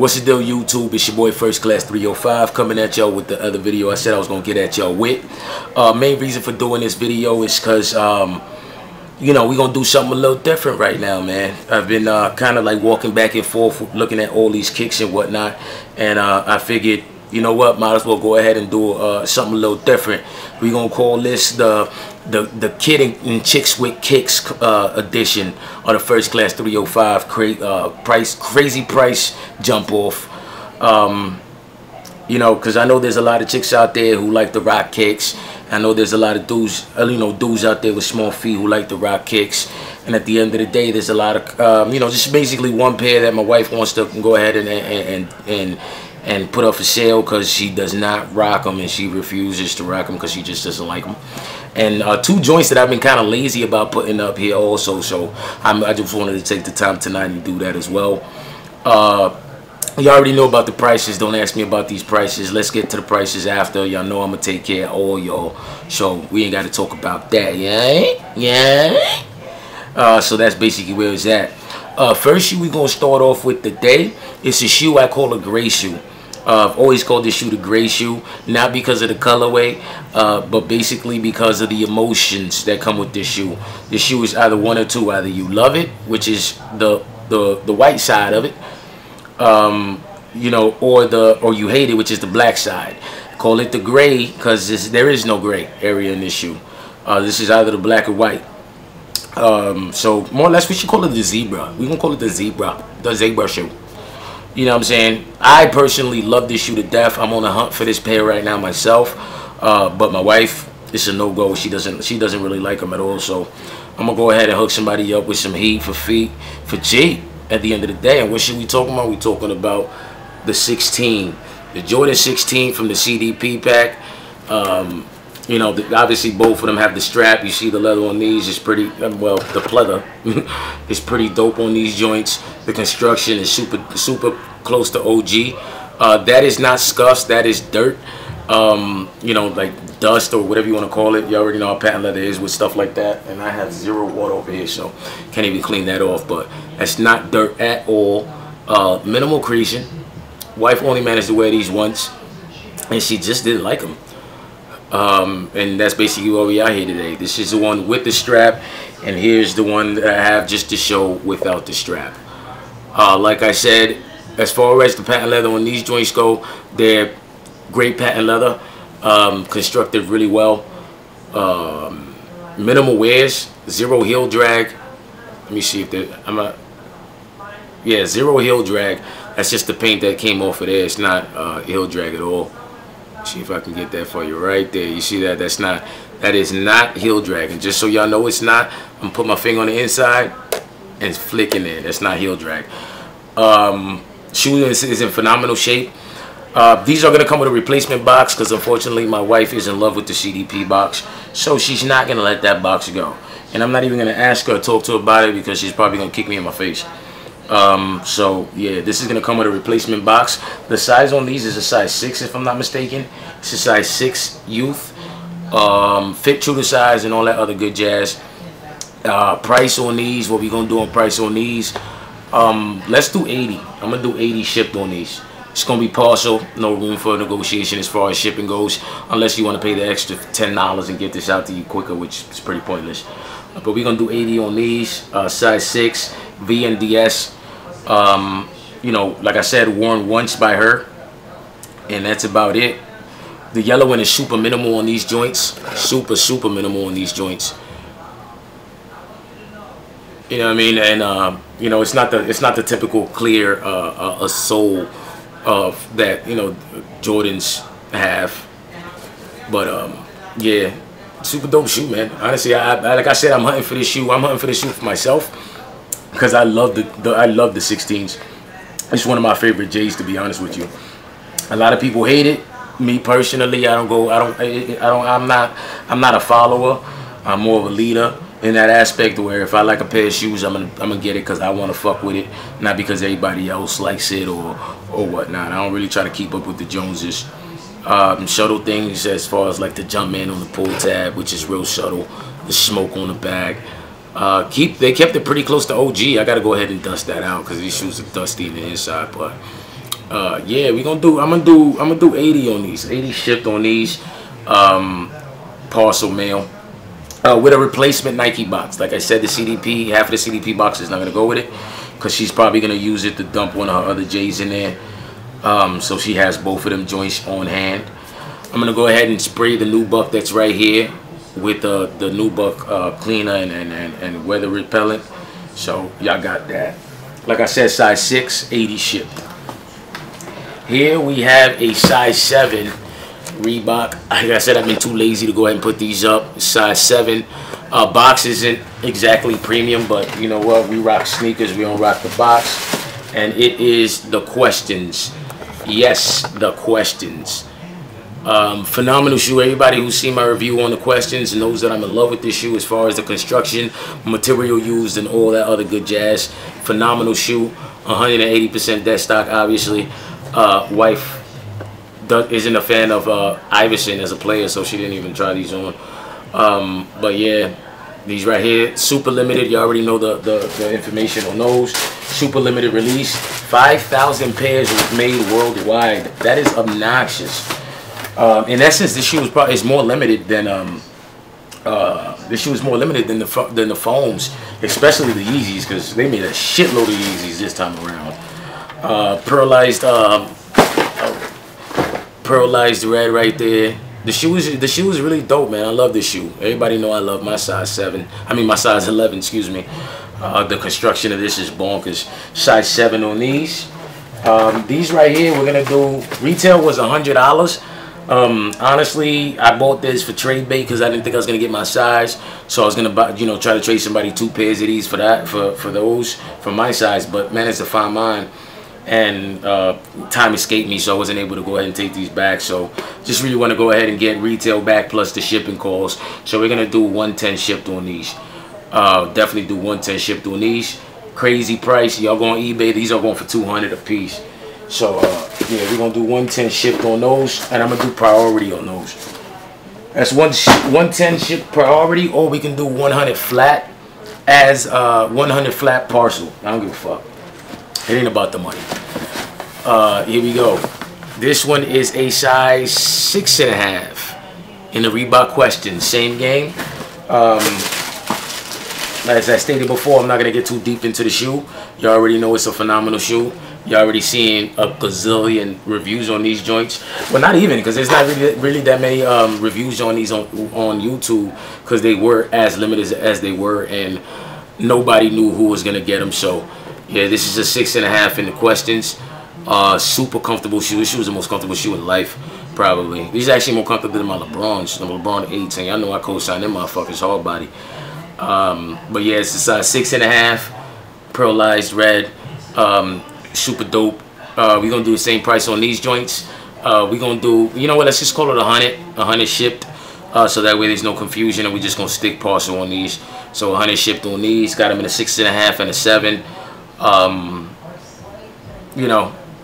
What's the deal, YouTube? It's your boy First Class 305 coming at y'all with the other video I said I was gonna get at y'all with. Main reason for doing this video is because you know, we're gonna do something a little different right now, man. I've been kind of like walking back and forth looking at all these kicks and whatnot, and I figured, you know what, might as well go ahead and do something a little different. We're gonna call this the Kid and Chicks with Kicks edition of the First Class 305 crazy price jump off. You know, because I know there's a lot of chicks out there who like the rock kicks. I know there's a lot of dudes, you know, dudes out there with small feet who like the rock kicks. And at the end of the day, there's a lot of, you know, just basically one pair that my wife wants to go ahead and put up for sale because she does not rock them, and she refuses to rock them because she just doesn't like them. And two joints that I've been kind of lazy about putting up here also, so I just wanted to take the time tonight and do that as well. You already know about the prices. Don't ask me about these prices. Let's get to the prices after. Y'all know I'm gonna take care of all y'all, so we ain't got to talk about that. Yeah. So that's basically where it's at. First shoe we're gonna start off with today. It's a shoe I call a gray shoe. I've always called this shoe the gray shoe, not because of the colorway, but basically because of the emotions that come with this shoe. This shoe is either one or two. Either you love it, which is the white side of it, you know, or you hate it, which is the black side. Call it the gray because there is no gray area in this shoe. This is either the black or white. So more or less we should call it the zebra. We gonna call it the zebra shoe. You know what I'm saying? I personally love this shoe to death. I'm on a hunt for this pair right now myself, but my wife, it's a no-go. She doesn't really like them at all. So I'm gonna go ahead and hook somebody up with some heat for feet for cheap at the end of the day. And what should we talking about? We talking about the 16, the Jordan 16 from the CDP pack. You know, obviously both of them have the strap. You see the leather on these is pretty, well, the pleather is pretty dope on these joints. The construction is super close to OG. That is not scuffs, that is dirt. You know, like dust or whatever you want to call it. You already know how patent leather is with stuff like that. And I have zero water over here, so can't even clean that off. But that's not dirt at all. Minimal creasing. Wife only managed to wear these once, and she just didn't like them. And that's basically why we are here today. This is the one with the strap, and here's the one that I have just to show without the strap. Like I said, as far as the patent leather on these joints go, they're great patent leather, constructed really well. Minimal wears, zero heel drag. Let me see if there. Yeah, zero heel drag. That's just the paint that came off of there. It's not heel drag at all. See if I can get that for you right there. You see that? That is not heel drag. And just so y'all know it's not, I'm gonna put my finger on the inside and flick in there. That's not heel drag. Shoe is in phenomenal shape. These are gonna come with a replacement box because unfortunately my wife is in love with the CDP box, so she's not gonna let that box go. And I'm not even gonna ask her or talk to her about it because she's probably gonna kick me in my face. So yeah, this is gonna come with a replacement box. The size on these is a size 6 if I'm not mistaken. It's a size 6 youth. Fit true to size and all that other good jazz. Price on these, what we gonna do on price on these, let's do 80. I'm gonna do 80 shipped on these. It's gonna be partial, no room for negotiation as far as shipping goes, unless you want to pay the extra $10 and get this out to you quicker, which is pretty pointless. But we're gonna do 80 on these, size 6 V and DS. You know, like I said, worn once by her, and that's about it. The yellow one is super minimal on these joints, super minimal on these joints. You know what I mean? And you know, it's not the typical clear a sole that, you know, Jordans have. But yeah, super dope shoe, man. Honestly, like I said, I'm hunting for this shoe. I'm hunting for this shoe for myself because I love the 16s. It's one of my favorite J's, to be honest with you. A lot of people hate it. Me personally, I'm not a follower. I'm more of a leader in that aspect, where if I like a pair of shoes, I'm gonna get it because I want to fuck with it, not because everybody else likes it or whatnot. I don't really try to keep up with the Joneses. Subtle things as far as like the Jumpman on the pull tab, which is real subtle. The smoke on the bag. They kept it pretty close to OG. I gotta go ahead and dust that out because these shoes are dusty in the inside. But Yeah, I'm gonna do 80 on these, 80 shipped on these, parcel mail, with a replacement Nike box. Like I said, the CDP, half of the CDP box is not gonna go with it, because she's probably gonna use it to dump one of her other J's in there. So she has both of them joints on hand. I'm gonna go ahead and spray the nubuck that's right here with the nubuck cleaner and weather repellent. So y'all got that. Like I said, size 6, 80 shipped. Here we have a size 7 Reebok. Like I said, I've been too lazy to go ahead and put these up. Size 7. Box isn't exactly premium, but you know what? We rock sneakers. We don't rock the box. And it is the Questions. Yes, the Questions. Phenomenal shoe. Everybody who's seen my review on the Questions knows that I'm in love with this shoe as far as the construction, material used, and all that other good jazz. Phenomenal shoe. 180% dead stock, obviously. Wife isn't a fan of Iverson as a player, so she didn't even try these on. But yeah, these right here, super limited. You already know the information on those. Super limited release. 5,000 pairs was made worldwide. That is obnoxious. In essence, this shoe is more limited than the foams, especially the Yeezys, because they made a shitload of Yeezys this time around. Pearlized red right there. The shoe is really dope, man. I love this shoe. Everybody know I love my size 7. I mean my size 11, excuse me. The construction of this is bonkers. Size 7 on these. These right here, we're gonna do. Retail was $100. Honestly, I bought this for trade bait because I didn't think I was gonna get my size. So I was gonna buy, try to trade somebody 2 pairs of these for those for my size. But managed to find mine, and time escaped me, so I wasn't able to go ahead and take these back. So just really want to go ahead and get retail back plus the shipping costs. So we're gonna do 110 shipped on these. Definitely do 110 shipped on these. Crazy price. Y'all go on eBay. These are going for 200 a piece. So yeah, we're gonna do 110 shipped on those, and I'm gonna do priority on those. That's 110 shipped priority, or we can do 100 flat as 100 flat parcel. I don't give a fuck. It ain't about the money. Here we go. This one is a size 6.5 in the Reebok Question. Same game. As I stated before, I'm not gonna get too deep into the shoe. You already know it's a phenomenal shoe. You already seen a gazillion reviews on these joints. Well, not even, because there's not really that many reviews on these on YouTube, because they were as limited as they were, and nobody knew who was gonna get them. So yeah, this is a 6.5 in the Questions. Super comfortable shoe. This shoe is the most comfortable shoe in life, probably. These are actually more comfortable than my LeBrons. The LeBron 8s, and y'all know I co-sign them motherfuckers hard body. But yeah, it's a size 6.5, pearlized red. Super dope. We're gonna do the same price on these joints. We're gonna do, you know what, let's just call it 100 shipped, so that way there's no confusion, and we're just gonna stick parcel on these. So 100 shipped on these. Got them in a 6.5 and a 7.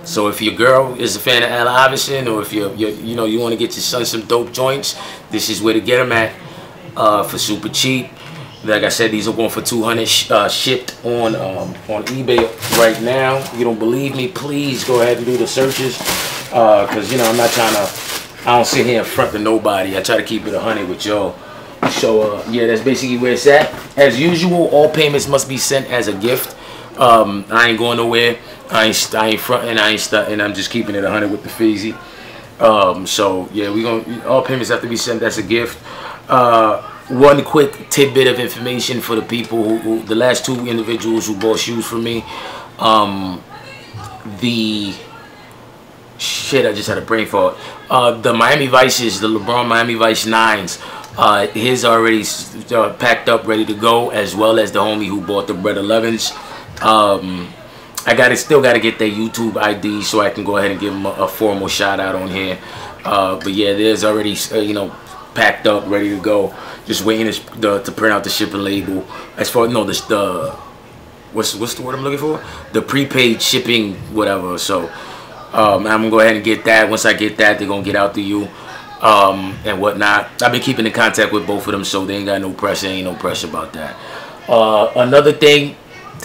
So if your girl is a fan of Allen Iverson, or if you want to get your son some dope joints, this is where to get them at, for super cheap. Like I said, these are going for 200 shipped on eBay right now. If you don't believe me, please go ahead and do the searches, because I'm not trying to. I don't sit here in front of nobody. I try to keep it 100 with y'all. So yeah, that's basically where it's at. As usual, all payments must be sent as a gift. I ain't going nowhere. I ain't fronting. I ain't stunting. I'm just keeping it 100 with the feezy. So yeah, all payments have to be sent as a gift. One quick tidbit of information for the people who the last 2 individuals who bought shoes from me. The shit, I just had a brain fart. The Miami Vices, the LeBron Miami Vice 9s, his already packed up, ready to go, as well as the homie who bought the Red 11s. I still gotta get their YouTube ID so I can go ahead and give them a formal shout out on here. But yeah, there's already packed up, ready to go. Just waiting to print out the shipping label. As far what's the word I'm looking for? The prepaid shipping, whatever. So I'm gonna go ahead and get that. Once I get that, they're gonna get out to you, and whatnot. I've been keeping in contact with both of them, so they ain't got no pressure. Ain't no pressure about that. Another thing,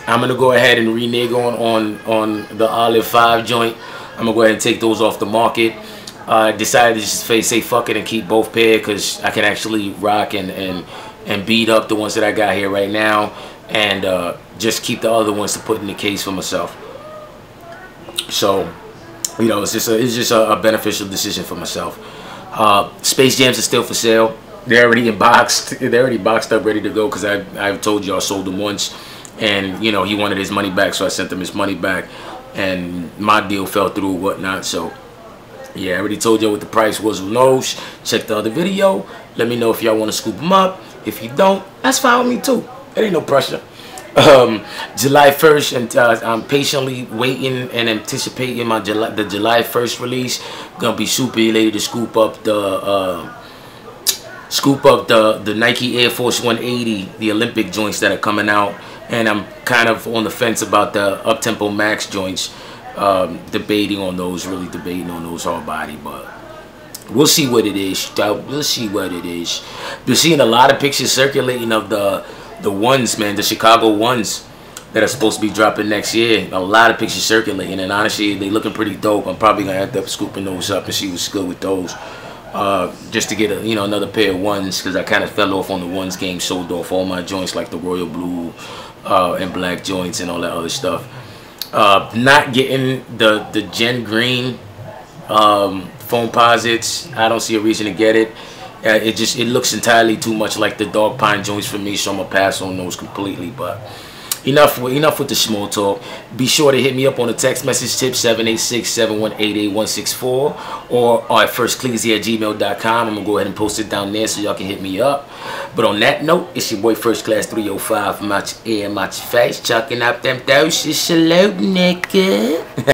I'm gonna go ahead and renege on the Olive 5 joint. I'm gonna go ahead and take those off the market. Decided to just say fuck it and keep both pair because I can actually rock and beat up the ones that I got here right now, and just keep the other ones to put in the case for myself. So, you know, it's just a beneficial decision for myself. Space Jams are still for sale. They're already boxed up, ready to go, because I've told you I sold them once, and you know, he wanted his money back, so I sent him his money back, and my deal fell through, whatnot. So yeah, I already told you what the price was. Who knows? Check the other video. Let me know if y'all want to scoop them up. If you don't, that's fine with me too. It ain't no pressure. July 1st, and I'm patiently waiting and anticipating the July 1st release. Gonna be super elated to scoop up the Nike Air Force 180, the Olympic joints that are coming out, and I'm kind of on the fence about the Uptempo Max joints. Debating on those hard body, but we'll see what it is. We'll see what it is. Been seeing a lot of pictures circulating of the ones, man, the Chicago ones that are supposed to be dropping next year. A lot of pictures circulating, and honestly, they looking pretty dope. I'm probably gonna end up scooping those up and see what's good with those. Just to get another pair of ones, because I kind of fell off on the ones game, sold off all my joints like the royal blue and black joints and all that other stuff. Not getting the Gen Green foam posits. I don't see a reason to get it. It looks entirely too much like the dog pine joints for me, so I'm gonna pass on those completely. But enough with the small talk. Be sure to hit me up on the text message tip 786-718-8164 or at firstcleezy@gmail.com. I'm gonna go ahead and post it down there so y'all can hit me up. But on that note, it's your boy First Class 305. Match air, match face, chucking up them doses. Salute, nigga.